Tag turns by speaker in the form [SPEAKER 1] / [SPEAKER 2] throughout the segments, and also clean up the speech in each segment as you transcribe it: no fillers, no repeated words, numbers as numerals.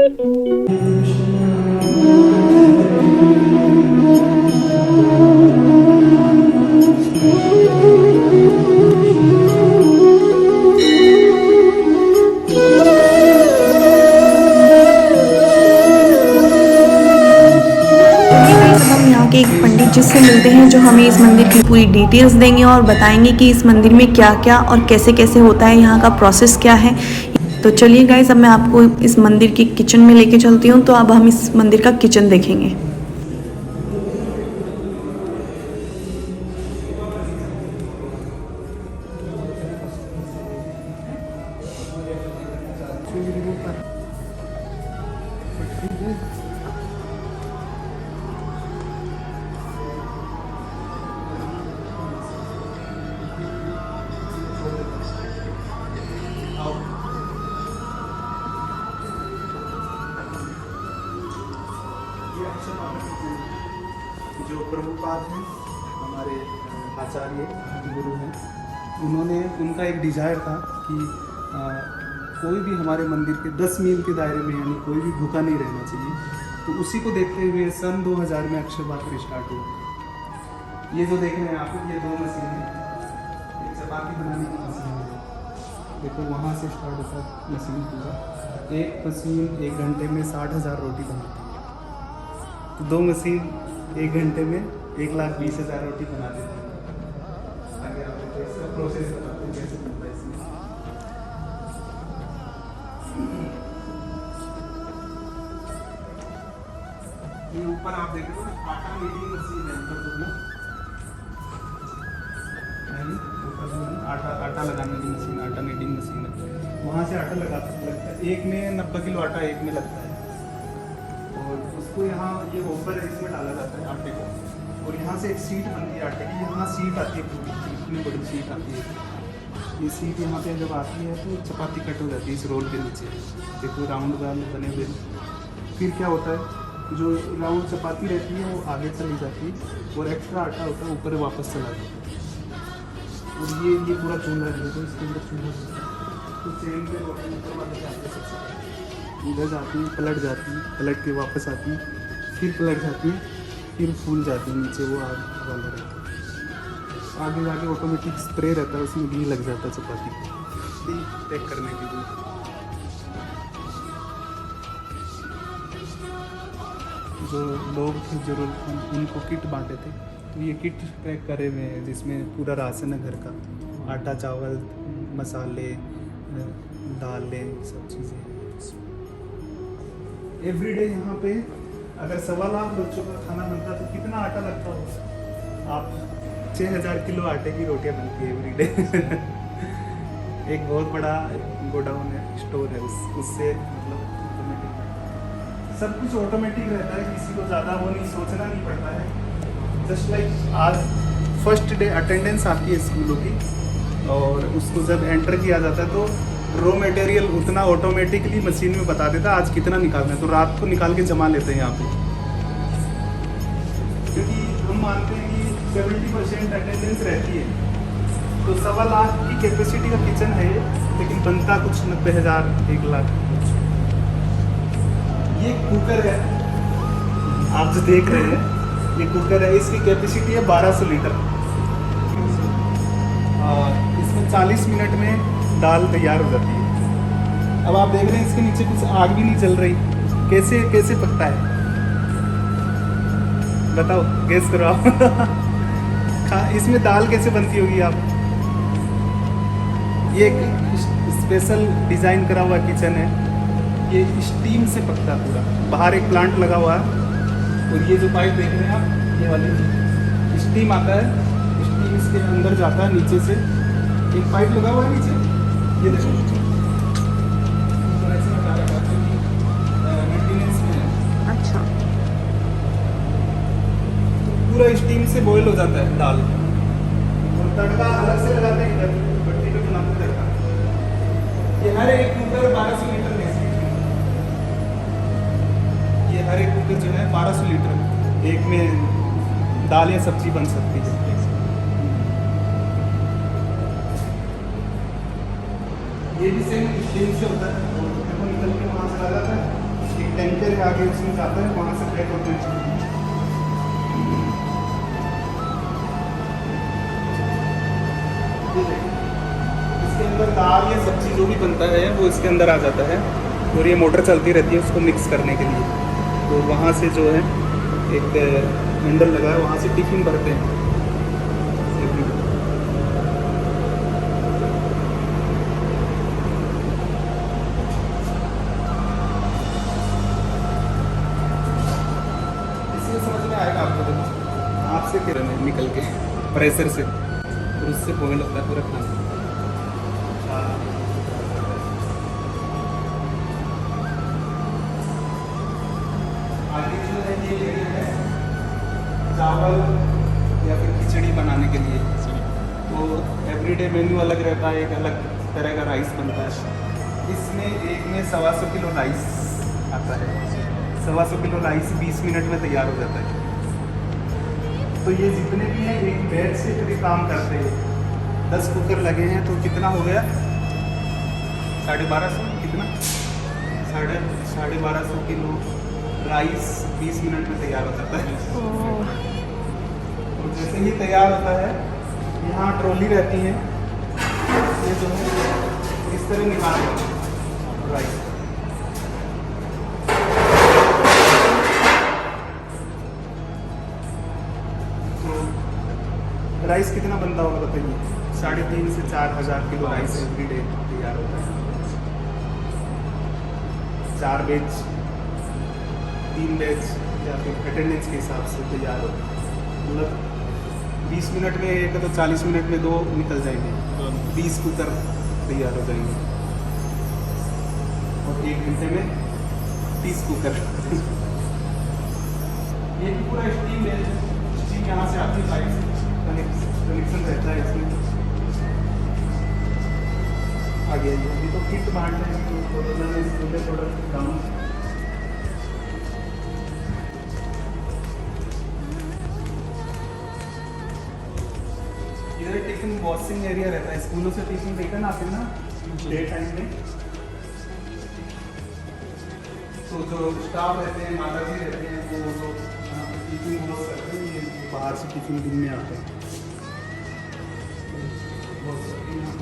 [SPEAKER 1] के एक पंडित जी से मिलते हैं जो हमें इस मंदिर की पूरी डिटेल्स देंगे और बताएंगे कि इस मंदिर में क्या क्या और कैसे कैसे होता है, यहाँ का प्रोसेस क्या है। तो चलिए गाइस, अब मैं आपको इस मंदिर की किचन में लेके चलती हूँ। तो अब हम इस मंदिर का किचन देखेंगे।
[SPEAKER 2] जो प्रभुपाद हैं, हमारे आचार्य गुरु हैं, उन्होंने उनका एक डिज़ायर था कि कोई भी हमारे मंदिर के 10 मील के दायरे में यानी कोई भी भूखा नहीं रहना चाहिए। तो उसी को देखते हुए सन 2000 में अक्षय पात्र स्टार्ट हुआ। ये जो देख रहे हैं आप, ये 2 मशीन है। एक चपाती बनाने की मशीन है, देखो वहाँ से स्टार्ट होता है मशीन पूरा। एक मशीन 1 घंटे में 60,000 रोटी बनाती है। तो 2 मशीन 1 घंटे में 1,20,000 रोटी बना देते हैं। आगे आप देखो इसका प्रोसेस बताते हैं कैसे बनता है इसमें। ये ऊपर आप देख रहे हो आटा मेडिंग मशीन है, ऊपर आटा लगाने की मशीन, आटा मेडिंग मशीन है। वहाँ से आटा लगता है, एक में 90 किलो आटा एक में लगता है। और उसको यहाँ ये होपर है, इसमें डाला जाता है आटे को। और यहाँ से एक सीट बनती है आटे की, यहाँ सीट आती है पूरी, इतनी बड़ी सीट आती है। ये सीट यहाँ पे जब आती है तो चपाती कट हो जाती है इस रोल के नीचे। देखो राउंड वाल बने हुए। फिर क्या होता है, जो राउंड चपाती रहती है वो आगे चली जाती है और एक्स्ट्रा आटा होता है ऊपर वापस चला जाता है। और ये पूरा चूल्हा है, तो इसके अंदर चूल्हा तो चेन पे ऊपर वाले जाते हैं, इधर जाती है, पलट जाती है, पलट के वापस आती है, फिर पलट जाती है, फिर फूल जाती है नीचे। वो आग वाला रहता है। आगे जाके ऑटोमेटिक स्प्रे रहता है, उसमें घी लग जाता है चपाती को पैक करने के लिए। जो लोग थे जरूरतमंद, उनको किट बांटे थे। तो ये किट पैक करे हुए हैं जिसमें पूरा राशन है घर का, आटा चावल मसाले दालें सब चीज़ें। एवरीडे यहाँ पे अगर 1.25 लाख बच्चों का खाना बनता तो कितना आटा लगता होगा? आप 6000 किलो आटे की रोटियाँ बनती है एवरीडे। एक बहुत बड़ा गोडाउन है, स्टोर है, उससे मतलब सब कुछ ऑटोमेटिक रहता है, किसी को ज़्यादा वो नहीं सोचना नहीं पड़ता है। जस्ट लाइक आज फर्स्ट डे अटेंडेंस आती है स्कूलों की, और उसको जब एंटर किया जाता है तो रॉ मटेरियल उतना ऑटोमेटिकली मशीन में बता देता है आज कितना निकालना है। तो रात को निकाल के जमा लेते हैं यहाँ पे, क्योंकि हम मानते हैं कि 70% अटेंडेंस रहती है। तो 1.25 लाख की कैपेसिटी का किचन है, लेकिन बनता कुछ 90,000 1 लाख। ये कुकर है आप जो देख रहे हैं, ये कुकर है, इसकी कैपेसिटी है 1200 लीटर। इसमें 40 मिनट में दाल तैयार हो जाती है। अब आप देख रहे हैं इसके नीचे कुछ आग भी नहीं चल रही, कैसे कैसे पकता है बताओ, गेस करो आप। इसमें दाल कैसे बनती होगी आप? ये एक स्पेशल डिज़ाइन करा हुआ किचन है, ये स्टीम से पकता है पूरा। बाहर एक प्लांट लगा हुआ है, और ये जो पाइप देख रहे हैं आप, ये वाली स्टीम आता है, स्टीम इसके अंदर जाता है नीचे से। एक पाइप लगा हुआ है नीचे, ये देखो मेंटेनेंस में है।
[SPEAKER 1] अच्छा,
[SPEAKER 2] तो पूरा स्टीम से बॉईल हो जाता है दाल, और तड़का अलग से लगाते हैं इधर भट्टी पे बनाते तड़का। ये हर एक कुकर 1200 लीटर में, ये हर एक कुकर जो है 1200 लीटर एक में दाल या सब्जी बन सकती है। ये भी सेम स्टीम से होता है, और देखो निकल के वहाँ से आ जाता है, एक टैंकर है आगे, उसमें जाता है, वहाँ से पैक होते हैं। इसके अंदर दाल या सब्जी जो भी बनता है वो इसके अंदर आ जाता है, और ये मोटर चलती रहती है उसको मिक्स करने के लिए। तो वहाँ से जो है एक हैंडल लगा है, वहाँ से टिफिन भरते हैं। इससे समझ में आएगा आपको, देखो आपसे किरण है निकल के प्रेशर से, और उससे पोने लगता है पूरा खाना। आगे जो है ये एरिया है चावल या फिर खिचड़ी बनाने के लिए। तो एवरीडे मेन्यू अलग रहता है, एक अलग तरह का राइस बनता है। इसमें एक में 125 किलो राइस आता है। 125 किलो राइस 20 मिनट में तैयार हो जाता है। तो ये जितने भी हैं एक बैच से करीब काम करते हैं। 10 कुकर लगे हैं तो कितना हो गया, 1250 कितना, 1250 किलो राइस 20 मिनट में तैयार हो जाता है। और जैसे ही तैयार होता है, यहाँ ट्रॉली रहती है, ये जो है इस तरह निकाल देते हैं राइस। तो राइस कितना बनता होगा बताइए, 3,500 से 4,000 किलो राइस एवरीडे तैयार होता है। 4 बैच, 3 बैच या फिर अटेंडेंस के हिसाब से तैयार होता है। मतलब 20 मिनट में एक तो 40 मिनट में 2 निकल जाएंगे, 20 कुकर तैयार हो जाएंगे, और 1 घंटे में 30 कुकर। ये भी पूरा स्टीम है, स्टीम यहाँ से आती है, पाइप से कनेक्शन रहता है इसमें। आगे अभी तो किट बांट रहे हैं, तो थोड़ा डाउन। इधर टिफिन वॉशिंग एरिया रहता है, स्कूलों से टिफिन रिटर्न आते हैं ना डे टाइम में, तो जो स्टाफ रहते हैं, माता जी रहते हैं, वो लोग यहाँ पर टिफिन वॉश करते हैं। ये बाहर से टिफिन दिन में आते हैं,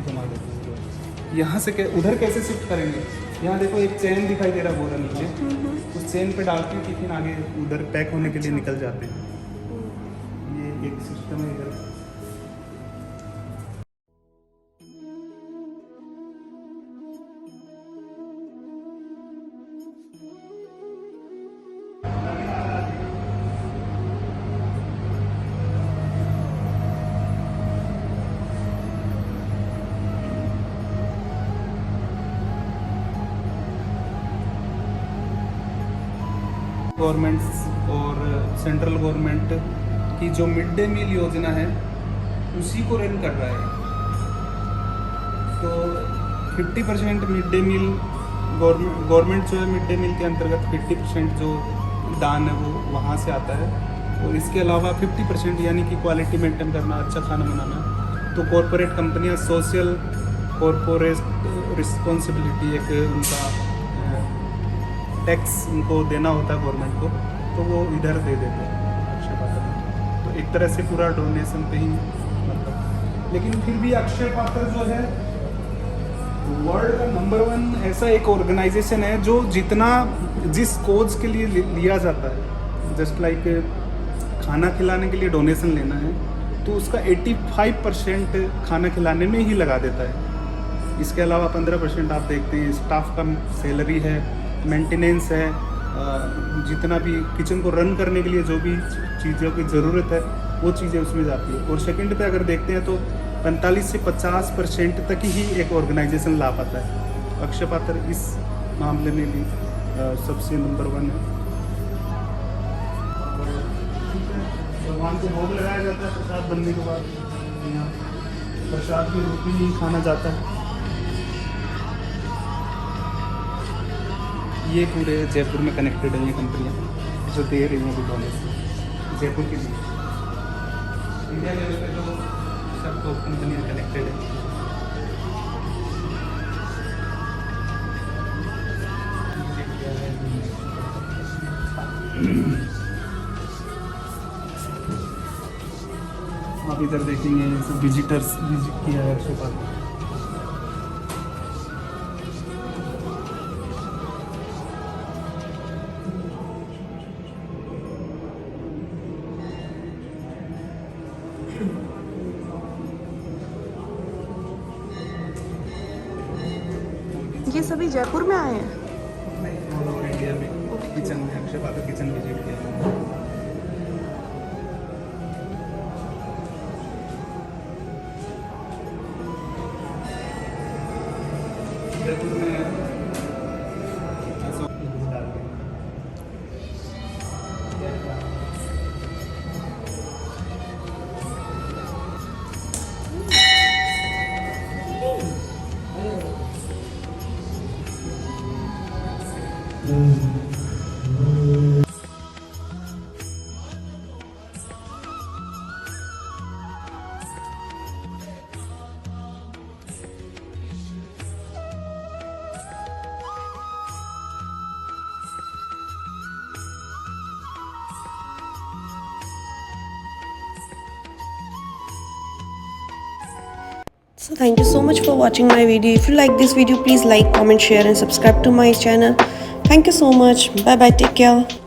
[SPEAKER 2] जमा देते हैं। यहाँ से उधर कैसे शिफ्ट करेंगे, यहाँ देखो एक चेन दिखाई दे रहा है बोरा नीचे, उस चेन पे डालते हैं टिफिन, आगे उधर पैक होने के लिए निकल जाते हैं। ये एक सिस्टम है इधर। गवर्नमेंट्स और सेंट्रल गवर्नमेंट की जो मिड डे मील योजना है उसी को रन कर रहा है। तो 50% मिड डे मील गवर्नमेंट जो है मिड डे मील के अंतर्गत 50% जो दान है वो वहाँ से आता है, और इसके अलावा 50% यानी कि क्वालिटी मेंटेन करना, अच्छा खाना बनाना। तो कॉरपोरेट कंपनियाँ सोशल कॉरपोरेट रिस्पॉन्सिबिलिटी एक उनका टैक्स उनको देना होता है गवर्नमेंट को, तो वो इधर दे देते हैं अक्षय पात्र में। तो एक तरह से पूरा डोनेशन पे ही मतलब, लेकिन फिर भी अक्षय पात्र जो है वर्ल्ड का नंबर 1 ऐसा एक ऑर्गेनाइजेशन है जो जितना जिस कोज के लिए लिया जाता है, जस्ट लाइक खाना खिलाने के लिए डोनेशन लेना है, तो उसका 85% खाना खिलाने में ही लगा देता है। इसके अलावा 15% आप देखते हैं स्टाफ का सैलरी है, मेंटेनेंस है, जितना भी किचन को रन करने के लिए जो भी चीज़ों की ज़रूरत है वो चीज़ें उसमें जाती है। और सेकंड पे अगर देखते हैं तो 45 से 50% तक ही एक ऑर्गेनाइजेशन ला पाता है। अक्षय पात्र इस मामले में भी सबसे नंबर 1 है। भगवान को भोग लगाया जाता है प्रसाद बनने के बाद, यहाँ प्रसाद के रूप में ही खाना जाता है। ये पूरे जयपुर में कनेक्टेड है ये कंपनियाँ जो दे रही हैं अभी डोनेशन जयपुर के लिए। इंडिया लेवल पे तो सब तो कंपनियाँ कनेक्टेड है। आप इधर देखेंगे सब विजिटर्स विजिट किया है अक्षय पात्र।
[SPEAKER 1] ये सभी जयपुर में आए हैं।
[SPEAKER 2] ऑल ओवर इंडिया में किचन में अक्षय पात्र किचन विजिट किया है। जयपुर में डाल के
[SPEAKER 3] So thank you so much for watching my video. If you like this video, please like, comment, share and subscribe to my channel. Thank you so much. Bye bye. Take care.